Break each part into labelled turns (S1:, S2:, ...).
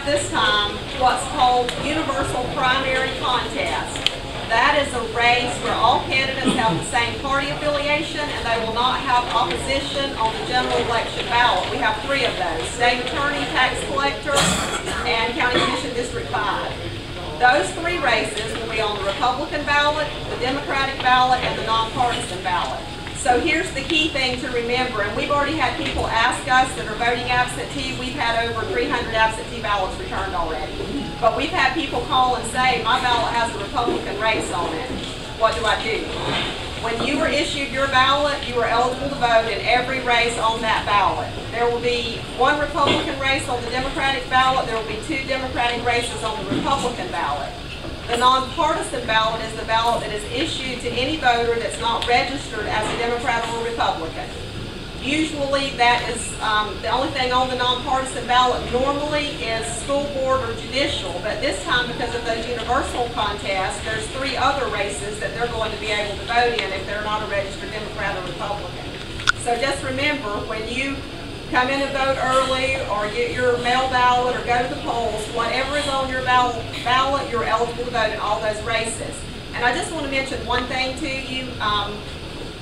S1: have this time what's called universal primary contest. That is a race where all candidates have the same party affiliation and they will not have opposition on the general election ballot. We have 3 of those: state attorney, tax collector, and county commission district 5. Those 3 races will be on the Republican ballot, the Democratic ballot, and the nonpartisan ballot. So here's the key thing to remember, and we've already had people ask us that are voting absentee. We've had over 300 absentee ballots returned already. But we've had people call and say, my ballot has a Republican race on it. What do I do? When you were issued your ballot, you were eligible to vote in every race on that ballot. There will be 1 Republican race on the Democratic ballot. There will be 2 Democratic races on the Republican ballot. The nonpartisan ballot is the ballot that is issued to any voter that's not registered as a Democrat or a Republican. Usually that is the only thing on the nonpartisan ballot normally is school board or judicial, but this time because of those universal contests, there's 3 other races that they're going to be able to vote in if they're not a registered Democrat or Republican. So just remember, when you come in and vote early, or get your mail ballot, or go to the polls, whatever is on your ballot, you're eligible to vote in all those races. And I just want to mention one thing to you.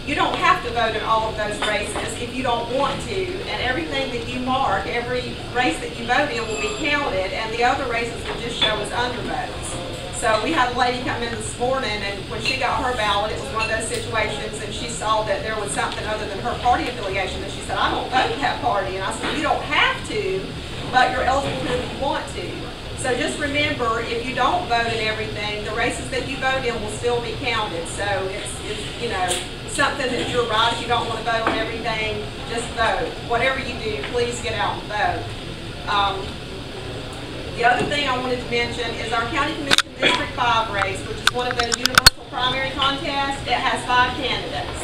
S1: You don't have to vote in all of those races if you don't want to, and everything that you mark, every race that you vote in will be counted, and the other races will just show as undervotes. So we had a lady come in this morning, and when she got her ballot, it was one of those situations, and she saw that there was something other than her party affiliation, and she said, I don't vote that party. And I said, you don't have to, but you're eligible to if you want to. So just remember, if you don't vote in everything, the races that you vote in will still be counted. So it's you know, something that you're right. If you don't want to vote on everything, just vote. Whatever you do, please get out and vote. The other thing I wanted to mention is our County Commission District 5 race, which is one of those universal primary contests. It has 5 candidates.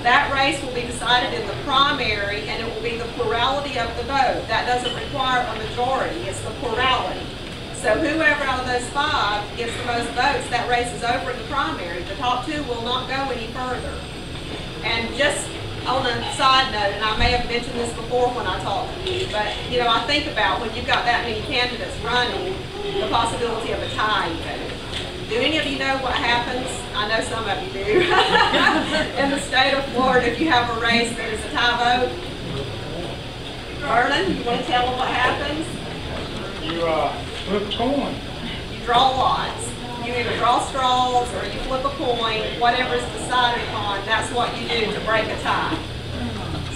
S1: That race will be decided in the primary, and it will be the plurality of the vote. That doesn't require a majority, it's the plurality. So whoever out of those 5 gets the most votes, that race is over in the primary. The top 2 will not go any further. And just on a side note, and I may have mentioned this before when I talked to you, but you know, I think about when you've got that many candidates running, the possibility of a tie even. Do any of you know what happens? I know some of you do. In the state of Florida, if you have a race that is a tie vote, Vernon, you want to tell them what happens?
S2: You flip a coin.
S1: You draw lots. You either draw straws or you flip a coin, whatever is decided upon, that's what you do to break a tie.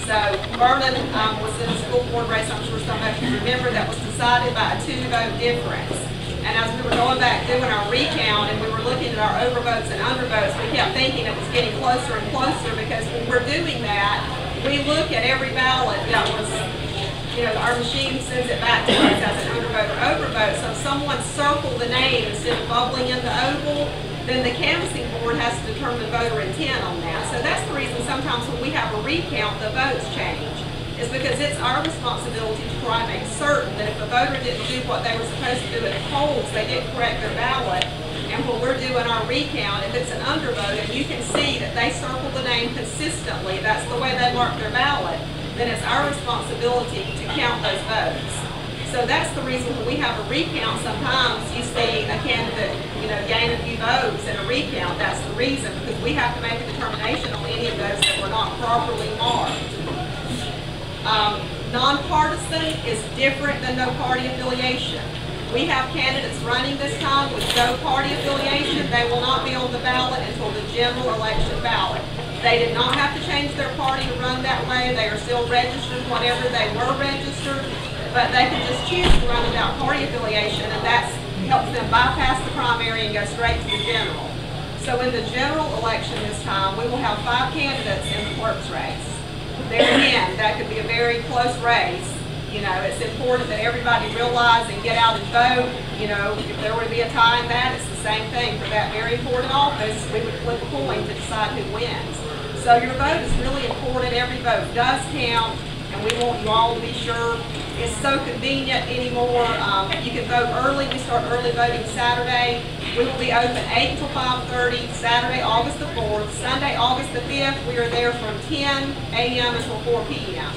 S1: So Vernon was in a school board race, I'm sure some of you remember, that was decided by a 2-vote difference. And as we were going back doing our recount and we were looking at our overvotes and undervotes, we kept thinking it was getting closer and closer, because when we're doing that, we look at every ballot that was, you know, our machine sends it back to us as an undervote or overvote. So if someone circled the name instead of bubbling in the oval, then the canvassing board has to determine voter intent on that. So that's the reason sometimes when we have a recount, the votes change. Is because it's our responsibility to try and make certain that if a voter didn't do what they were supposed to do at the polls, they didn't correct their ballot. And when we're doing our recount, if it's an undervote and you can see that they circled the name consistently, that's the way they mark their ballot, then it's our responsibility to count those votes. So that's the reason when we have a recount, sometimes you see a candidate, you know, gain a few votes in a recount. That's the reason, because we have to make a determination on any of those that were not properly marked. Nonpartisan is different than no party affiliation. We have candidates running this time with no party affiliation. They will not be on the ballot until the general election ballot. They did not have to change their party to run that way. They are still registered whenever they were registered, but they can just choose to run without party affiliation, and that helps them bypass the primary and go straight to the general. So in the general election this time, we will have 5 candidates in the clerk's race. There again, that could be a very close race. You know, it's important that everybody realize and get out and vote. You know, if there were to be a tie in that, it's the same thing. For that very important office, we would flip a coin to decide who wins. So your vote is really important. Every vote does count, and we want you all to be sure. It's so convenient anymore. You can vote early. We start early voting Saturday. We will be open 8 until 5:30, Saturday, August the 4th. Sunday, August the 5th, we are there from 10 a.m. until 4 p.m.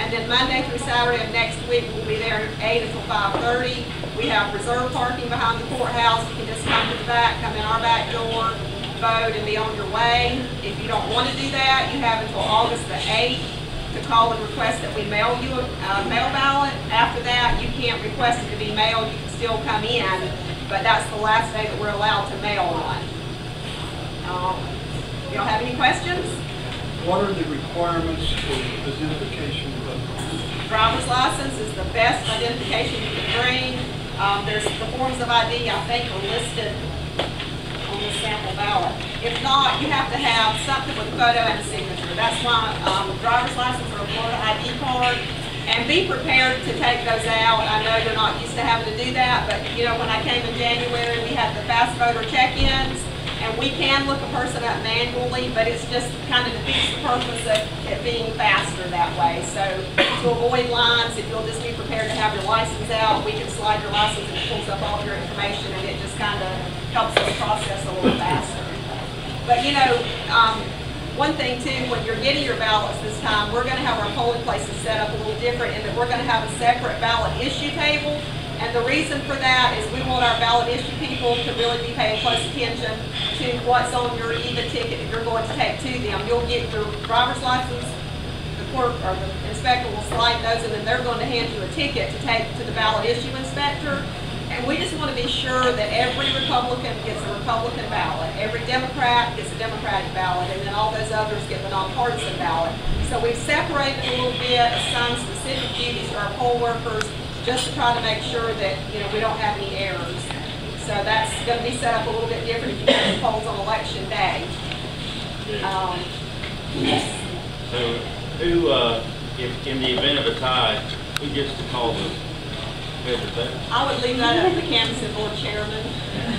S1: And then Monday through Saturday of next week, we'll be there 8 until 5:30. We have reserved parking behind the courthouse. You can just come to the back, come in our back door, vote, and be on your way. If you don't want to do that, you have until August the 8th to call and request that we mail you a mail ballot. After that, you can't request it to be mailed. You can still come in, but that's the last day that we're allowed to mail one. Y'all have any questions?
S3: What are the requirements for identification of voters?
S1: Driver's license is the best identification you can bring. There's the forms of ID, I think, are listed on the sample ballot. If not, you have to have something with a photo and a signature. That's why driver's license or a Florida ID card. And be prepared to take those out. I know you're not used to having to do that, but you know, when I came in January, we had the fast voter check-ins, and we can look a person up manually, but it's just kind of defeats the purpose of it being faster that way. So to avoid lines, if you'll just be prepared to have your license out, we can slide your license and it pulls up all of your information, and it just kind of helps the process a little faster. But you know, one thing too, when you're getting your ballots this time, we're going to have our polling places set up a little different in that we're going to have a separate ballot issue table. And the reason for that is we want our ballot issue people to really be paying close attention to what's on your EVA ticket that you're going to take to them. You'll get your driver's license, the clerk or the inspector will slide those, and then they're going to hand you a ticket to take to the ballot issue inspector. And we just want to be sure that every Republican gets a Republican ballot, every Democrat gets a Democratic ballot, and then all those others get the nonpartisan ballot. So we've separated a little bit, assigned specific duties to our poll workers, just to try to make sure that, you know, we don't have any errors. So that's going to be set up a little bit different if you have the polls on election day. Yes.
S4: So who, if in the event of a tie, who gets to call the head of that?
S1: I would leave that up to the canvassing board chairman.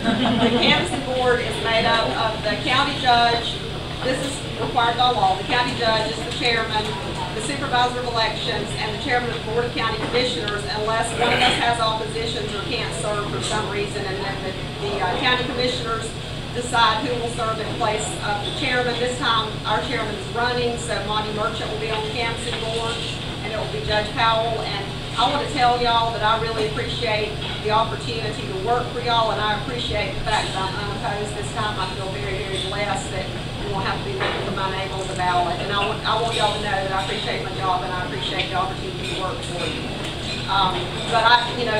S1: The canvassing board is made up of the county judge. This is required by law. The county judge is the chairman, the supervisor of elections, and the chairman of the board of county commissioners, unless one of us has oppositions or can't serve for some reason, and then the county commissioners decide who will serve in place of the chairman. This time, our chairman is running, so Monty Merchant will be on the canvassing board, and it will be Judge Powell. And I want to tell y'all that I really appreciate the opportunity to work for y'all, and I appreciate the fact that I'm unopposed this time. I feel very, very blessed that you won't have to be looking for my name on the ballot. And I want y'all to know that I appreciate my job and I appreciate the opportunity to work for you. But you know,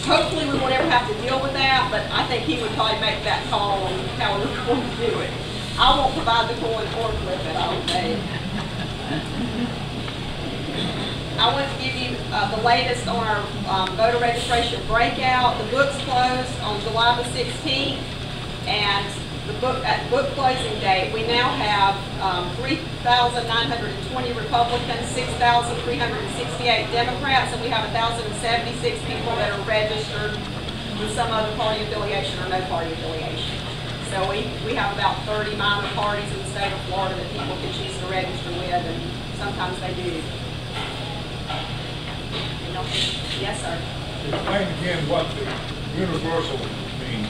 S1: hopefully we won't ever have to deal with that, but I think he would probably make that call on how we're going to do it. I won't provide the coin or flip it, I don't think. I want to give you the latest on our voter registration breakout. The books closed on July the 16th, and at book closing date, we now have 3,920 Republicans, 6,368 Democrats, and we have 1,076 people that are registered with some other party affiliation or no party affiliation. So we have about 30 minor parties in the state of Florida that people can choose to register with, and sometimes they do. Yes, sir.
S2: Explain again what the universal means.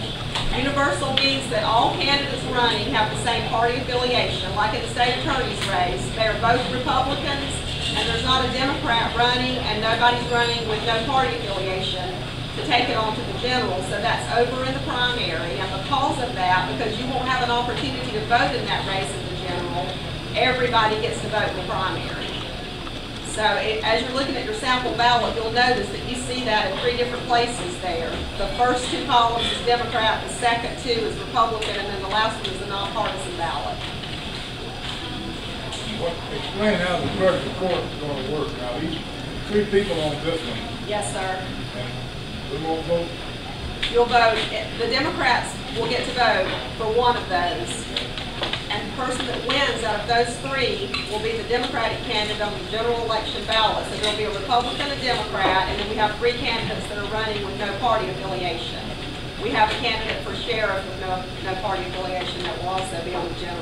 S1: Universal means that all candidates running have the same party affiliation. Like in the state attorney's race, they're both Republicans, and there's not a Democrat running, and nobody's running with no party affiliation to take it on to the general. So that's over in the primary, and because of that, because you won't have an opportunity to vote in that race in the general, everybody gets to vote in the primary. So as you're looking at your sample ballot, you'll notice that you see that in 3 different places there. The first 2 columns is Democrat, the second 2 is Republican, and then the last one is the nonpartisan ballot.
S2: Explain how the clerk of court is going to work. Now, these 3 people on this one.
S1: Yes, sir.
S2: And we won't vote.
S1: You'll vote. The Democrats will get to vote for one of those. And the person that wins out of those 3 will be the Democratic candidate on the general election ballot. So there'll be a Republican, a Democrat, and then we have 3 candidates that are running with no party affiliation. We have a candidate for sheriff with no party affiliation that will also be on the general.